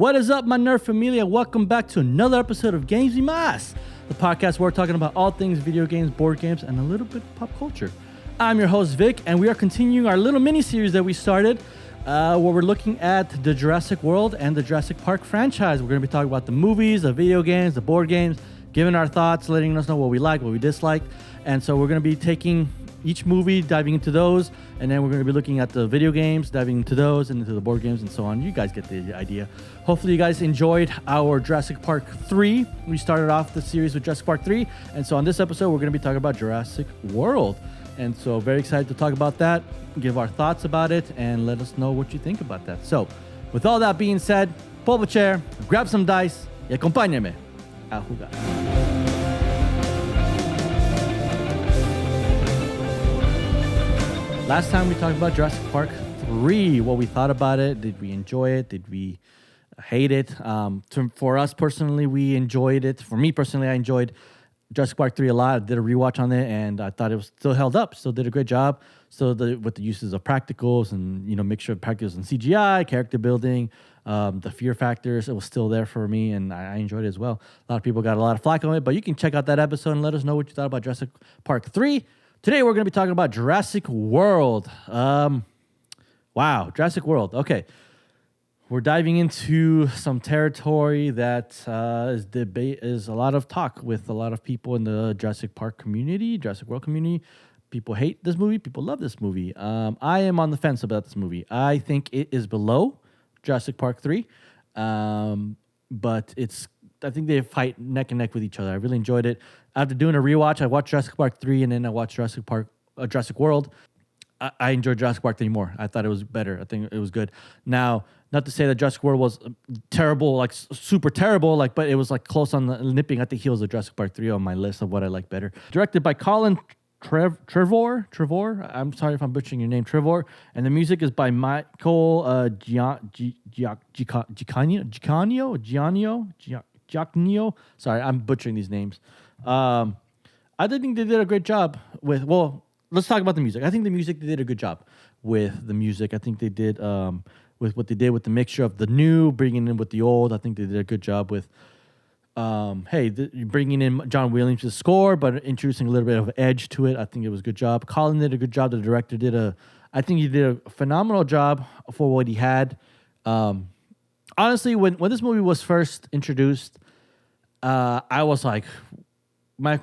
What is up, my nerd familia? Welcome back to another episode of Games y Más, the podcast where we're talking about all things video games, board games, and a little bit of pop culture. I'm your host, Vic, and we are continuing our little mini-series that we started where we're looking at the Jurassic World and the Jurassic Park franchise. We're going to be talking about the movies, the video games, the board games, giving our thoughts, letting us know what we like, what we dislike. And so we're going to be taking each movie, diving into those, and then we're going to be looking at the video games, diving into those, and into the board games, and so on. You guys get the idea. Hopefully you guys enjoyed our Jurassic Park 3. We started off the series with Jurassic Park 3, and so on this episode, we're going to be talking about Jurassic World. And so very excited to talk about that, give our thoughts about it, and let us know what you think about that. So with all that being said, pull up a chair, grab some dice, y acompáñame a jugar. Last time we talked about Jurassic Park 3, what we thought about it. Did we enjoy it? Did we hate it? For us personally, we enjoyed it. For me personally, I enjoyed Jurassic Park 3 a lot. I did a rewatch on it, and I thought it was still held up. Still did a great job. Still with the uses of practicals and, mixture of practicals and CGI, character building, the fear factors. It was still there for me, and I enjoyed it as well. A lot of people got a lot of flack on it, but you can check out that episode and let us know what you thought about Jurassic Park 3. Today, we're going to be talking about Jurassic World. Wow, Jurassic World. Okay. We're diving into some territory that is a lot of talk with a lot of people in the Jurassic Park community, Jurassic World community. People hate this movie. People love this movie. I am on the fence about this movie. I think it is below Jurassic Park 3, but I think they fight neck and neck with each other. I really enjoyed it. After doing a rewatch, I watched Jurassic Park 3 and then I watched Jurassic World. I enjoyed Jurassic Park 3 more. I thought it was better. I think it was good. Now, not to say that Jurassic World was terrible, like super terrible, but it was close on the nipping at the heels of Jurassic Park 3 on my list of what I like better. Directed by Colin Trevorrow. I'm sorry if I'm butchering your name, Trevorrow. And the music is by Michael Giacchino. Sorry, I'm butchering these names. I think they did a great job with. Well, let's talk about the music. I think the music, they did a good job with the music. I think they did with what they did with the mixture of the new, bringing in with the old. I think they did a good job with, bringing in John Williams' score, but introducing a little bit of edge to it. I think it was a good job. Colin did a good job. The director I think he did a phenomenal job for what he had. Honestly, when this movie was first introduced, I was like, my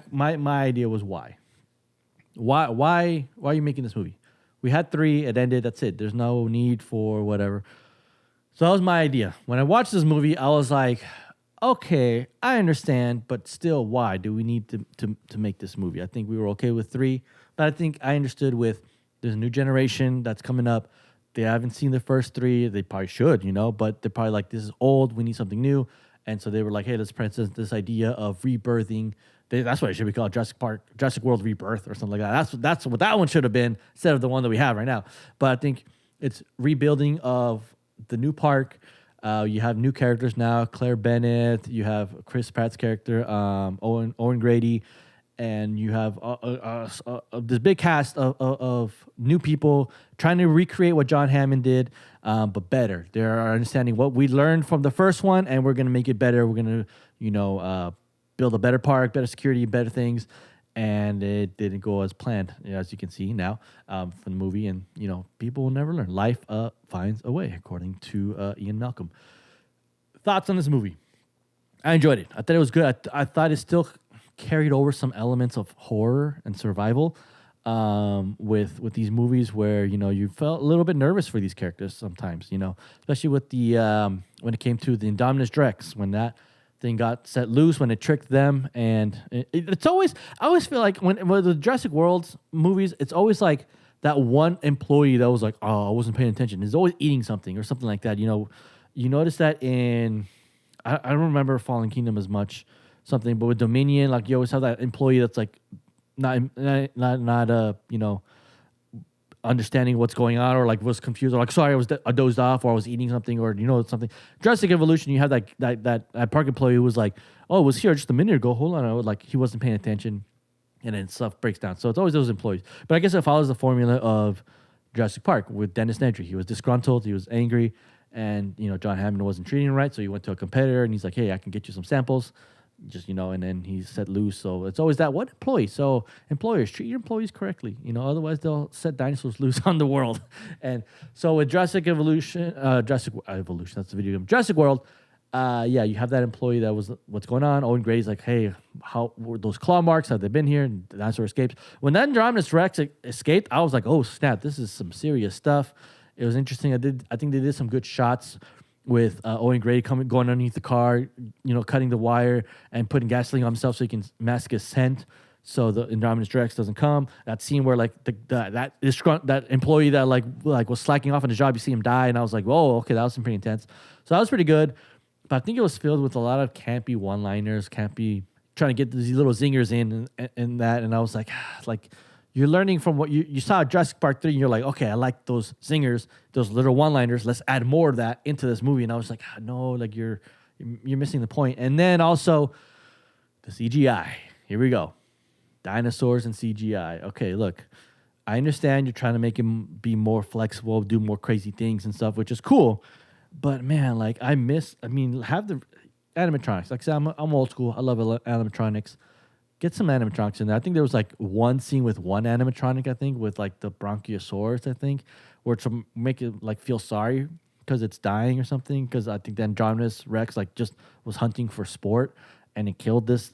idea was why. Why are you making this movie? We had 3, it ended, that's it. There's no need for whatever. So that was my idea. When I watched this movie, I was like, okay, I understand, but still, why do we need to make this movie? I think we were okay with 3, but I think I understood with there's a new generation that's coming up. They haven't seen the first 3. They probably should, but they're probably like, this is old, we need something new. And so they were like, hey, let's present this idea of rebirthing. That's what it should be called, Jurassic World Rebirth or something like that. That's what that one should have been instead of the one that we have right now. But I think it's rebuilding of the new park. You have new characters now, Claire Bennett. You have Chris Pratt's character, Owen Grady. And you have this big cast of new people trying to recreate what John Hammond did, but better. They are understanding what we learned from the first one, and we're going to make it better. We're going to, build a better park, better security, better things. And it didn't go as planned, as you can see now from the movie. And, people will never learn. Life finds a way, according to Ian Malcolm. Thoughts on this movie? I enjoyed it. I thought it was good. I thought it still carried over some elements of horror and survival with these movies where, you felt a little bit nervous for these characters sometimes, especially with the when it came to the Indominus Rex, when that thing got set loose, when it tricked them. And it's always, I always feel like when the Jurassic World movies, it's always like that one employee that was like, oh, I wasn't paying attention. He's always eating something or something like that. You notice that in, I don't remember Fallen Kingdom as much, something, but with Dominion, you always have that employee that's not understanding what's going on, or was confused, or sorry, I dozed off, or I was eating something, or something. Jurassic Evolution, you have that park employee who was like, oh, it was here just a minute ago. Hold on, he wasn't paying attention, and then stuff breaks down. So it's always those employees. But I guess it follows the formula of Jurassic Park with Dennis Nedry. He was disgruntled, he was angry, and John Hammond wasn't treating him right, so he went to a competitor, and he's like, "Hey, I can get you some samples." Just and then he's set loose. So it's always that one employee. So employers, treat your employees correctly, otherwise they'll set dinosaurs loose on the world. And so with Jurassic Evolution, Jurassic Evolution, that's the video game, Jurassic World. Yeah, you have that employee that was, what's going on? Owen Grady's like, hey, how were those claw marks? Have they been here? And the dinosaur escapes. When that Andromedus Rex escaped, I was like, oh snap, this is some serious stuff. It was interesting. I think they did some good shots with Owen Grady going underneath the car, cutting the wire and putting gasoline on himself so he can mask his scent, so the Andromedus Rex doesn't come. That scene where like that employee that like was slacking off on his job, you see him die, and I was like, whoa, okay, that was pretty intense. So that was pretty good, but I think it was filled with a lot of campy one-liners, campy trying to get these little zingers in and that, and I was like, you're learning from what you saw at Jurassic Park 3, and you're like, okay, I like those zingers, those little one-liners. Let's add more of that into this movie. And I was like, no, like you're missing the point. And then also the CGI. Here we go. Dinosaurs and CGI. Okay, look, I understand you're trying to make him be more flexible, do more crazy things and stuff, which is cool. But man, like have the animatronics. Like I said, I'm old school. I love animatronics. Get some animatronics in there. I think there was like one scene with one animatronic, I think, with like the Bronchiosaurus, I think, where to make it like feel sorry because it's dying or something. Because I think the Andromedus Rex like just was hunting for sport and it killed this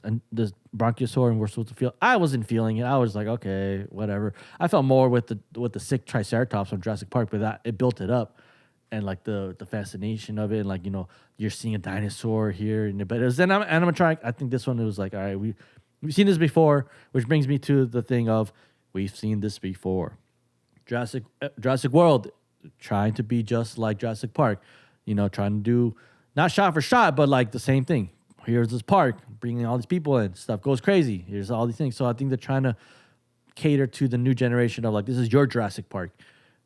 Bronchiosaur, and we're supposed to feel. I wasn't feeling it. I was like, okay, whatever. I felt more with the sick Triceratops from Jurassic Park, but that it built it up. And like the fascination of it, and like you're seeing a dinosaur here, but it was an animatronic. I think this one it was like, all right, we've seen this before, which brings me to the thing of we've seen this before. Jurassic World, trying to be just like Jurassic Park, trying to do not shot for shot, but like the same thing. Here's this park, bringing all these people in, stuff goes crazy. Here's all these things. So I think they're trying to cater to the new generation of like, this is your Jurassic Park,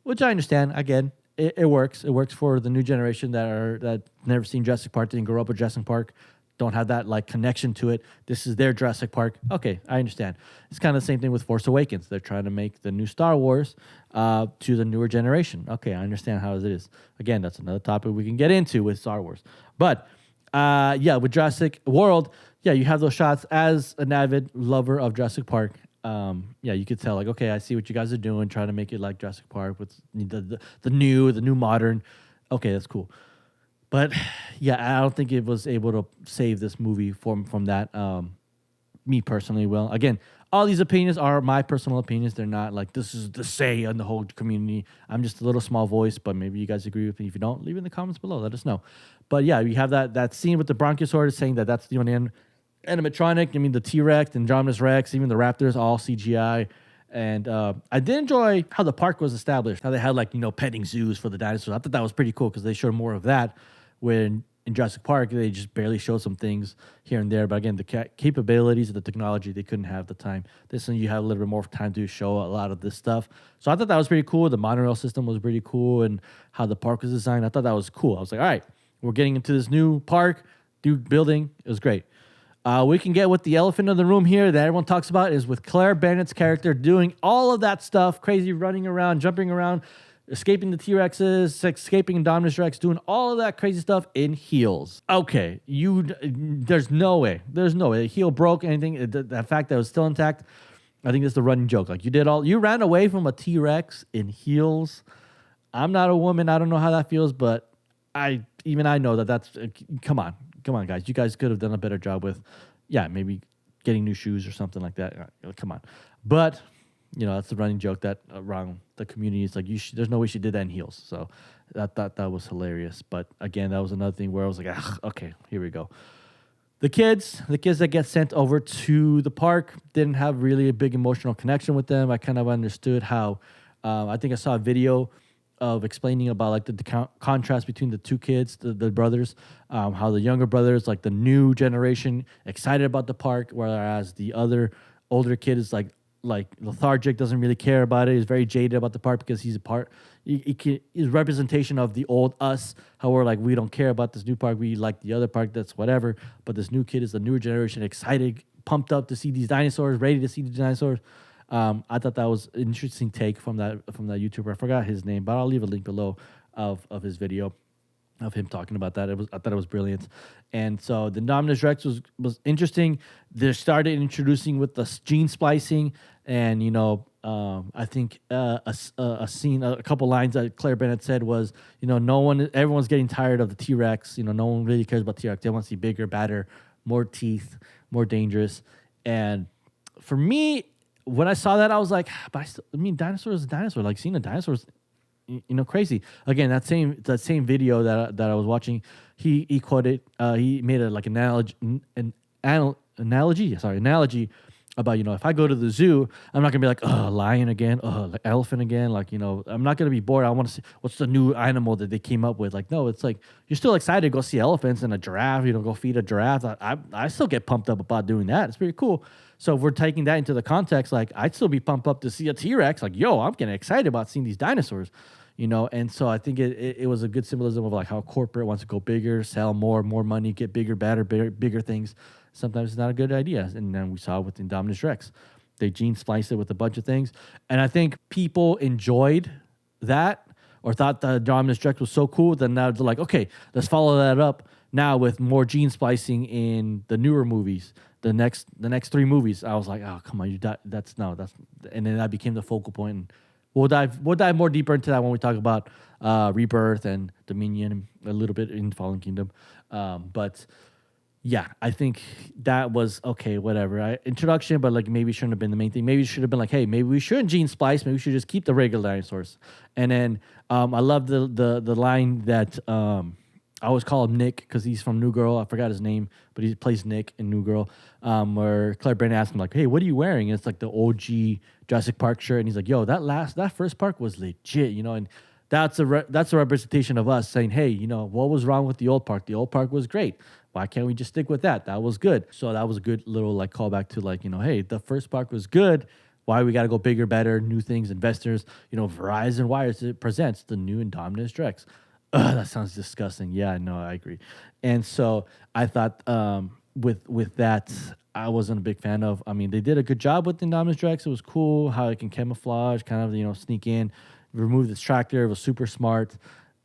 which I understand. Again, it works. It works for the new generation that never seen Jurassic Park, didn't grow up with Jurassic Park, don't have that like connection to it. This is their Jurassic Park. Okay, I understand. It's kind of the same thing with Force Awakens. They're trying to make the new Star Wars to the newer generation. Okay, I understand how it is. Again, that's another topic we can get into with Star Wars. But yeah, with Jurassic World, yeah, you have those shots. As an avid lover of Jurassic Park, yeah, you could tell like, okay, I see what you guys are doing, trying to make it like Jurassic Park with the new modern. Okay, that's cool. But yeah, I don't think it was able to save this movie from that. Me personally, well, again, all these opinions are my personal opinions. They're not like this is the say on the whole community. I'm just a little small voice, but maybe you guys agree with me. If you don't, leave it in the comments below. Let us know. But yeah, you have that scene with the Bronchiosaurus saying that's the only animatronic. I mean, the T-Rex, Andromedus Rex, even the Raptors, all CGI. And I did enjoy how the park was established, how they had like, petting zoos for the dinosaurs. I thought that was pretty cool because they showed more of that. When in Jurassic Park, they just barely showed some things here and there. But again, the capabilities of the technology, they couldn't have the time. This one, you have a little bit more time to show a lot of this stuff. So I thought that was pretty cool. The monorail system was pretty cool, and how the park was designed, I thought that was cool. I was like, all right, we're getting into this new park, new building. It was great. We can get with the elephant in the room here that everyone talks about is with Claire Bennett's character doing all of that stuff, crazy running around, jumping around, escaping the T-Rexes, escaping Indominus Rex, doing all of that crazy stuff in heels. Okay, there's no way. The heel broke, anything. The fact that it was still intact, I think that's the running joke. Like you ran away from a T-Rex in heels. I'm not a woman. I don't know how that feels, but I know that's, come on, guys. You guys could have done a better job with, maybe getting new shoes or something like that. Come on. But that's the running joke that around the community. It's like there's no way she did that in heels. So that was hilarious. But again, that was another thing where I was like, okay, here we go. The kids that get sent over to the park didn't have really a big emotional connection with them. I kind of understood how. I think I saw a video of explaining about like the contrast between the two kids, the brothers, how the younger brothers, like the new generation, excited about the park, whereas the other older kid is like lethargic, doesn't really care about it. He's very jaded about the park because he's he's representation of the old us. How we're like, we don't care about this new park. We like the other park. That's whatever. But this new kid is the newer generation, excited, pumped up to see these dinosaurs, ready to see the dinosaurs. I thought that was an interesting take from that YouTuber. I forgot his name, but I'll leave a link below of his video. of him talking about that. I thought it was brilliant. And so the Indominus Rex was interesting. They started introducing with the gene splicing, and I think a scene, a couple lines that Claire Bennett said was, everyone's getting tired of the T Rex. No one really cares about T Rex. They want to see bigger, badder, more teeth, more dangerous. And for me, when I saw that, I was like, dinosaur is a dinosaur. Like, seeing a dinosaur is, crazy. Again, that same video that I was watching, he quoted, he made analogy about, if I go to the zoo, I'm not gonna be like, oh, lion again, oh, like elephant again, like, I'm not gonna be bored. I want to see what's the new animal that they came up with. Like, no, it's like you're still excited to go see elephants and a giraffe, go feed a giraffe. I still get pumped up about doing that. It's pretty cool. So if we're taking that into the context, like, I'd still be pumped up to see a T-Rex. Like, yo, I'm getting excited about seeing these dinosaurs. And so I think it was a good symbolism of like how corporate wants to go bigger, sell more money, get bigger, better, bigger things. Sometimes it's not a good idea. And then we saw with Indominus Rex, they gene spliced it with a bunch of things. And I think people enjoyed that or thought the Indominus Rex was so cool. Then now they're like, okay, let's follow that up now with more gene splicing in the newer movies. The next 3 movies. I was like, oh, come on, and then that became the focal point. And we'll dive more deeper into that when we talk about Rebirth and Dominion and a little bit in Fallen Kingdom. But yeah, I think that was okay, whatever. Introduction, but like maybe shouldn't have been the main thing. Maybe it should have been like, hey, maybe we shouldn't gene splice. Maybe we should just keep the regular dinosaurs. And then I love the line that I always call him Nick because he's from New Girl. I forgot his name, but he plays Nick in New Girl. Where Claire Bennett asked him like, "Hey, what are you wearing?" And it's like the OG Jurassic Park shirt, and he's like, "Yo, that first park was legit, And that's a representation of us saying, "Hey, what was wrong with the old park? The old park was great. Why can't we just stick with that? That was good." So that was a good little like callback to like, hey, the first park was good. Why we got to go bigger, better, new things, investors. Verizon Wireless presents the new Indominus Rex. Ugh, that sounds disgusting. Yeah, no, I agree. And so I thought with that, I wasn't a big fan of. I mean, they did a good job with the Indominus Rex. It was cool how it can camouflage, kind of, sneak in, remove this tractor. It was super smart.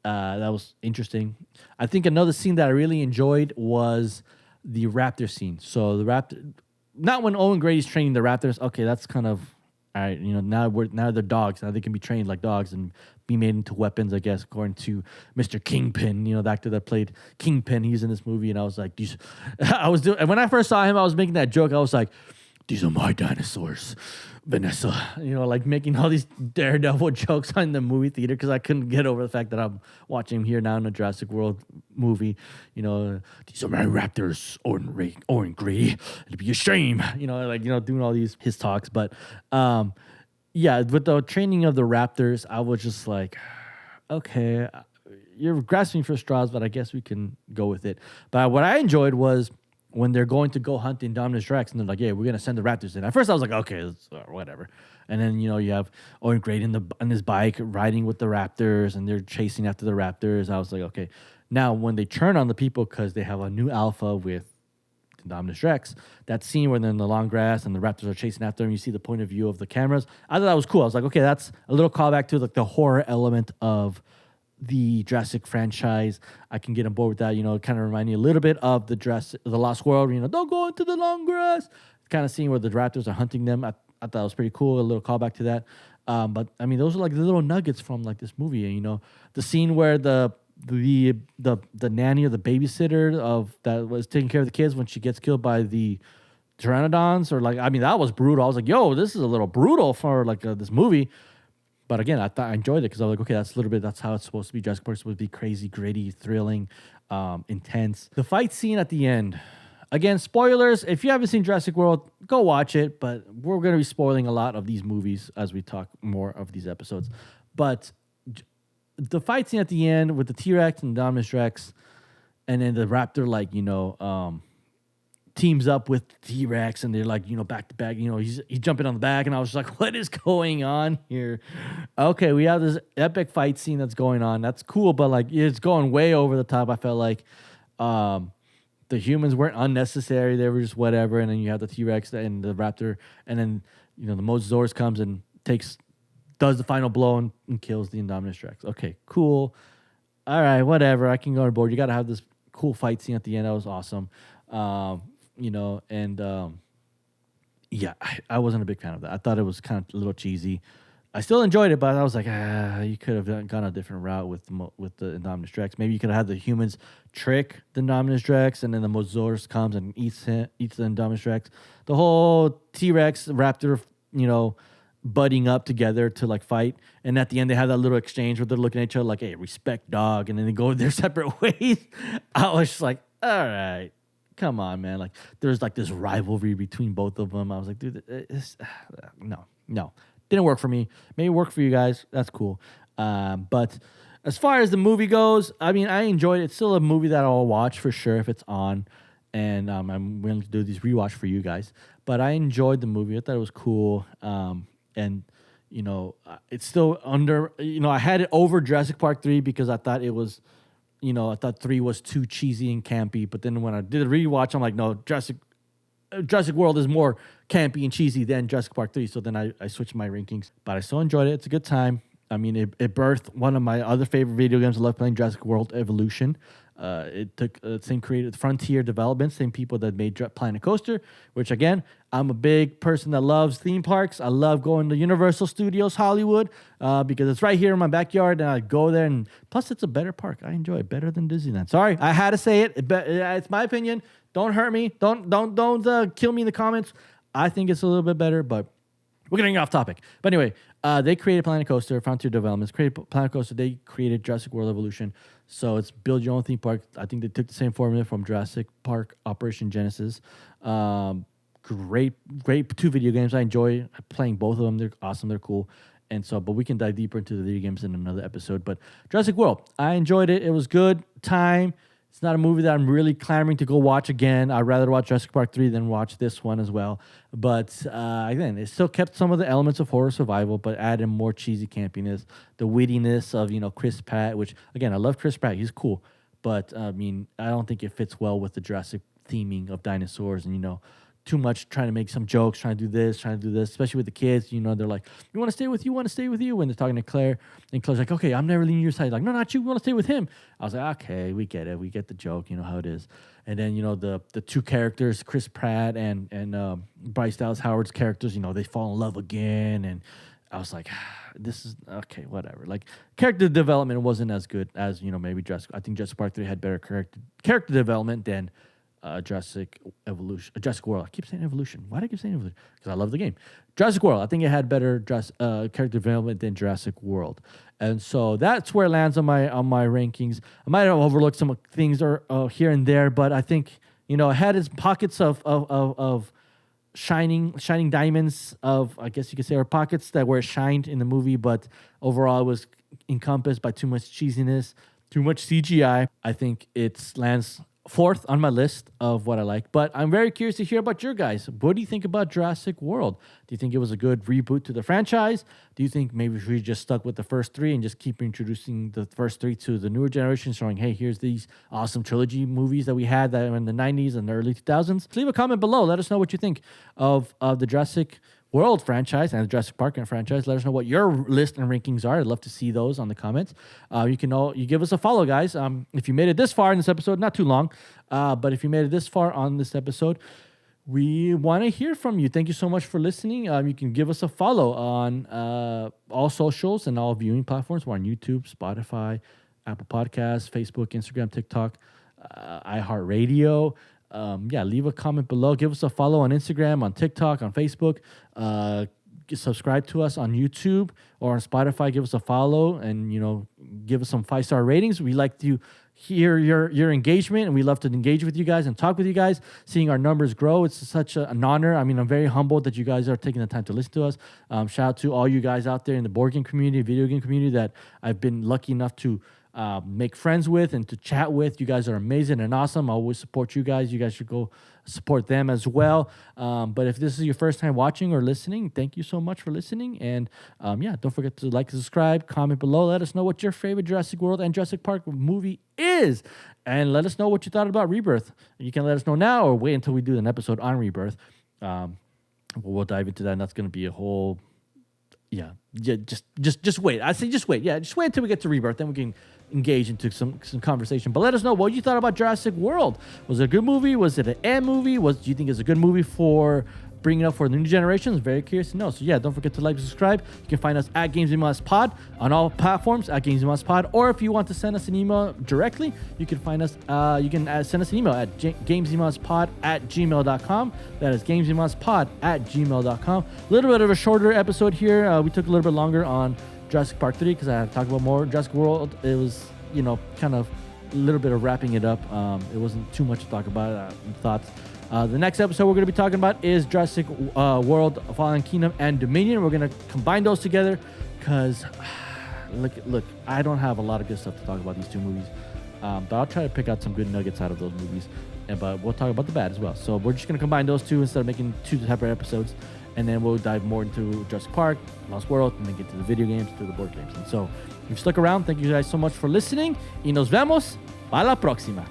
That was interesting. I think another scene that I really enjoyed was the raptor scene. So the raptor, not when Owen Grady's training the raptors. Okay, that's kind of all right. Now they're dogs. Now they can be trained like dogs and be made into weapons, I guess, according to Mr. Kingpin, the actor that played Kingpin. He's in this movie, and I was like, and when I first saw him, I was making that joke. I was like, these are my dinosaurs, Vanessa. Like making all these Daredevil jokes in the movie theater because I couldn't get over the fact that I'm watching him here now in a Jurassic World movie. These are my raptors, Owen Grady. It'd be a shame, doing all his talks. But yeah, with the training of the raptors, I was just like, okay, you're grasping for straws, but I guess we can go with it. But what I enjoyed was when they're going to go hunt Indominus Rex, and they're like, yeah, we're going to send the raptors in. At first, I was like, okay, whatever. And then, you have Owen Grady on his bike riding with the raptors, and they're chasing after the raptors. I was like, okay. Now, when they turn on the people because they have a new alpha with Indominus Rex, that scene where they're in the long grass and the raptors are chasing after them, you see the point of view of the cameras. I thought that was cool. I was like, okay, that's a little callback to like the horror element of the Jurassic franchise. I can get on board with that. Kind of remind me a little bit of the Lost World. Don't go into the long grass. Kind of seeing where the raptors are hunting them. I thought it was pretty cool. A little callback to that. But I mean, those are like the little nuggets from like this movie. The scene where the nanny or the babysitter that was taking care of the kids when she gets killed by the pteranodons, or like, I mean, that was brutal. I was like, yo, this is a little brutal for like this movie. But again, I thought I enjoyed it because I was like, okay, that's how it's supposed to be. Jurassic Park is supposed to be crazy, gritty, thrilling, intense. The fight scene at the end. Again, spoilers. If you haven't seen Jurassic World, go watch it. But we're going to be spoiling a lot of these movies as we talk more of these episodes. But the fight scene at the end with the T-Rex and Indominus Rex, and then the raptor, teams up with T-Rex, and they're like, back to back, he's jumping on the back, and I was just like, what is going on here? Okay, we have this epic fight scene that's going on. That's cool, but like it's going way over the top. I felt like the humans weren't unnecessary. They were just whatever. And then you have the T-Rex and the raptor, and then the Mosasaurus comes and does the final blow and kills the Indominus Rex. Okay, cool. all right, whatever. I can go on board. You got to have this cool fight scene at the end. That was awesome. You know, and yeah, I wasn't a big fan of that. I thought it was kind of a little cheesy. I still enjoyed it, but I was like, you could have gone a different route with the Indominus Rex. Maybe you could have had the humans trick the Indominus Rex, and then the Mosasaurus comes and eats the Indominus Rex. The whole T-Rex Raptor, you know, butting up together to like fight, and at the end they have that little exchange where they're looking at each other like, "Hey, respect, dog," and then they go their separate ways. I was just like, all right. Come on, man. Like, there's like this rivalry between both of them. I was like, dude, no. Didn't work for me. Maybe work for you guys. That's cool. But as far as the movie goes, I mean, I enjoyed it. It's still a movie that I'll watch for sure if it's on. And I'm willing to do these rewatch for you guys. But I enjoyed the movie. I thought it was cool. And, you know, it's still under, you know, I had it over Jurassic Park 3 because I thought it was, you know, I thought 3 was too cheesy and campy. But then when I did a rewatch, I'm like, no, Jurassic World is more campy and cheesy than Jurassic Park 3. So then I switched my rankings. But I still enjoyed it. It's a good time. I mean, it birthed one of my other favorite video games. I love playing Jurassic World Evolution. It took same creative Frontier Development, same people that made Planet Coaster, which again, I'm a big person that loves theme parks. I love going to Universal Studios Hollywood because it's right here in my backyard, and I go there, and plus it's a better park. I enjoy it better than Disneyland. Sorry, I had to say it. It's my opinion. Don't hurt me. Don't kill me in the comments. I think it's a little bit better, but we're getting off topic. But anyway, they created Planet Coaster, Frontier Developments, created Planet Coaster. They created Jurassic World Evolution. So it's build your own theme park. I think they took the same formula from Jurassic Park, Operation Genesis. Great 2 video games. I enjoy playing both of them. They're awesome. They're cool. And so, but we can dive deeper into the video games in another episode. But Jurassic World, I enjoyed it. It was good time. It's not a movie that I'm really clamoring to go watch again. I'd rather watch Jurassic Park 3 than watch this one as well. But again, it still kept some of the elements of horror survival, but added more cheesy campiness, the wittiness of, you know, Chris Pratt, which, again, I love Chris Pratt. He's cool. But, I mean, I don't think it fits well with the Jurassic theming of dinosaurs and, you know, too much trying to make some jokes, trying to do this, especially with the kids. You know, they're like, "You want to stay with you? Want to stay with you?" When they're talking to Claire, and Claire's like, "Okay, I'm never leaving your side." Like, "No, not you. We want to stay with him." I was like, "Okay, we get it. We get the joke. You know how it is." And then, you know, the 2 characters, Chris Pratt and Bryce Dallas Howard's characters, you know, they fall in love again, and I was like, this is okay, whatever. Like, character development wasn't as good as, you know, maybe Jurassic. I think Jurassic Park 3 had better character development than Jurassic World. I keep saying Evolution. Why do I keep saying Evolution? Because I love the game. Jurassic World. I think it had better character development than Jurassic World, and so that's where it lands on my rankings. I might have overlooked some things or here and there, but I think, you know, it had its pockets of shining diamonds of, I guess you could say, or pockets that were shined in the movie, but overall it was encompassed by too much cheesiness, too much CGI. I think it lands 4th on my list of what I like, but I'm very curious to hear about your guys. What do you think about Jurassic World? Do you think it was a good reboot to the franchise? Do you think maybe we just stuck with the first 3 and just keep introducing the first 3 to the newer generation, showing, hey, here's these awesome trilogy movies that we had that were in the 90s and the early 2000s? Leave a comment below. Let us know what you think of the Jurassic World franchise and the Jurassic Park franchise. Let us know what your list and rankings are. I'd love to see those on the comments. You give us a follow, guys. If you made it this far in this episode, not too long, but if you made it this far on this episode, we want to hear from you. Thank you so much for listening. You can give us a follow on all socials and all viewing platforms. We're on YouTube, Spotify, Apple Podcasts, Facebook, Instagram, TikTok, iHeartRadio. Leave a comment below. Give us a follow on Instagram, on TikTok, on Facebook. Subscribe to us on YouTube or on Spotify. Give us a follow and, you know, give us some 5-star ratings. We like to hear your engagement, and we love to engage with you guys and talk with you guys. Seeing our numbers grow, it's such an honor. I mean, I'm very humbled that you guys are taking the time to listen to us. Shout out to all you guys out there in the board game community, video game community that I've been lucky enough to make friends with and to chat with. You guys are amazing and awesome. I always support you guys. You guys should go support them as well. But if this is your first time watching or listening, thank you so much for listening. And don't forget to like and subscribe, comment below. Let us know what your favorite Jurassic World and Jurassic Park movie is. And let us know what you thought about Rebirth. You can let us know now or wait until we do an episode on Rebirth. We'll dive into that, and that's going to be a whole... just wait. I say just wait. Yeah, just wait until we get to Rebirth. Then we can engage into some conversation. But let us know what you thought about Jurassic World. Was it a good movie? Was it an M movie? Do you think it's a good movie for bringing up for the new generations? Very curious to know. So yeah, don't forget to like and subscribe. You can find us at Games and Mods Pod on all platforms at Games and Mods Pod. Or if you want to send us an email directly, you can find us. You can send us an email at gamesandmodspod@gmail.com. That is gamesandmodspod@gmail.com. A little bit of a shorter episode here. We took a little bit longer on Jurassic Park 3 because I had to talk about more Jurassic World. It was, kind of a little bit of wrapping it up. It wasn't too much to talk about. Thoughts. The next episode we're going to be talking about is Jurassic World, Fallen Kingdom, and Dominion. We're going to combine those together because, look, I don't have a lot of good stuff to talk about these two movies. But I'll try to pick out some good nuggets out of those movies. But we'll talk about the bad as well. So we're just going to combine those two instead of making two separate episodes. And then we'll dive more into Jurassic Park, Lost World, and then get to the video games, to the board games. And so if you've stuck around, thank you guys so much for listening. Y nos vemos para la próxima.